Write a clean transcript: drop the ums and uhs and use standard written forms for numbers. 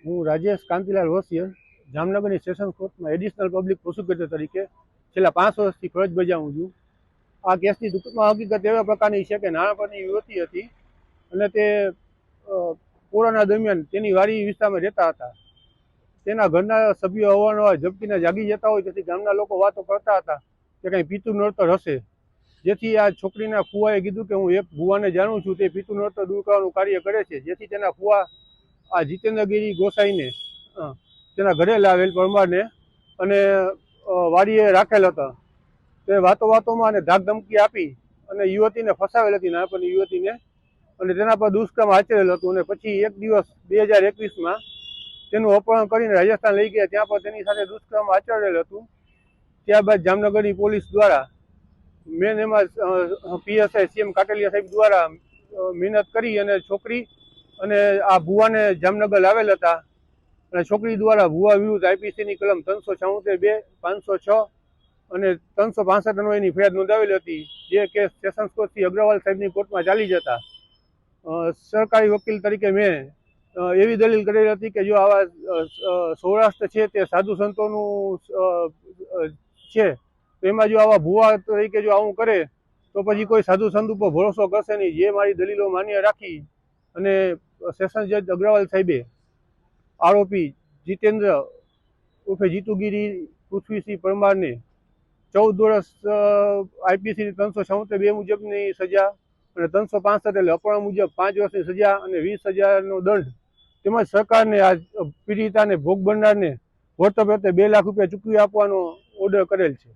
હું રાજેશ કાંતિલાલ વસિયર જામનગરની સેશન કોર્ટમાં એડિશનલ પબ્લિક પ્રોસિક્યુટર તરીકે છેલ્લા 5 વર્ષથી ફરજ બજાવું છું. આ કેસની ટૂંકમાં હકીકત એવા પ્રકારની છે કે નાણાપણની યુવતી હતી અને તે કોરોના દરમિયાન તેની વાડી વિસ્તારમાં રહેતા હતા. તેના ઘરના સભ્યો અવારનવાર ઝબકીને જાગી જતા હોય તેથી ગામના લોકો વાતો કરતા હતા કે કંઈ પીતું નડતર હશે. જેથી આ છોકરીના ફુવાએ કીધું કે હું એક ભુવાને જાણું છું, તે પીતું નડતર દૂર કરવાનું કાર્ય કરે છે. જેથી તેના ફુવા આ જીતેન્દ્રગીરી ગોસાઈને તેના ઘરે લાવેલ પરમારને અને વાડીએ રાખેલ હતા. તે વાતોમાં અને ધાક ધમકી આપી અને યુવતીને ફસાવેલ હતી, નાનપણની યુવતીને, અને તેના પર દુષ્કર્મ આચરેલ હતું. અને પછી એક દિવસ 2021માં તેનું અપહરણ કરીને રાજસ્થાન લઈ ગયા, ત્યાં પર તેની સાથે દુષ્કર્મ આચરેલ હતું. ત્યારબાદ જામનગરની પોલીસ દ્વારા મેન એમાં પીએસઆઈ સીએમ કાટલિયા સાહેબ દ્વારા મહેનત કરી અને છોકરી અને આ ભુવાને જામનગર લાવેલ હતા. અને છોકરી દ્વારા ભુવા વિરુદ્ધ આઈપીસીની કલમ 376(2), 506 અને 365 અન્વયની ફરિયાદ નોંધાવેલી હતી. જે case sessions court Shri Agrawal સાહેબની કોર્ટમાં ચાલી જતા સરકારી વકીલ તરીકે મેં એવી દલીલ કરેલી હતી કે જો આવા સૌરાષ્ટ્ર છે તે સાધુ સંતોનું છે, તો એમાં જો આવા ભુવા તરીકે જો આવું કરે તો પછી કોઈ સાધુ સંત ઉપર ભરોસો કરશે નહીં. જે મારી દલીલો માન્ય રાખી અને સેશન જજ અગ્રવાલ સાહેબે આરોપી જીતેન્દ્ર ઉર્ફે જીતુગીરી પૃથ્વીસિંહ પરમારને 14 વર્ષ આઈપીસી 376(2) મુજબની સજા અને 365 એટલે અપહરણ મુજબ 5 વર્ષની સજા અને 20,000નો દંડ તેમજ સરકારને આ પીડિતાને ભોગ બનનારને વળતર પ્રત્યે 2 લાખ રૂપિયા ચૂકવી આપવાનો ઓર્ડર કરેલ છે.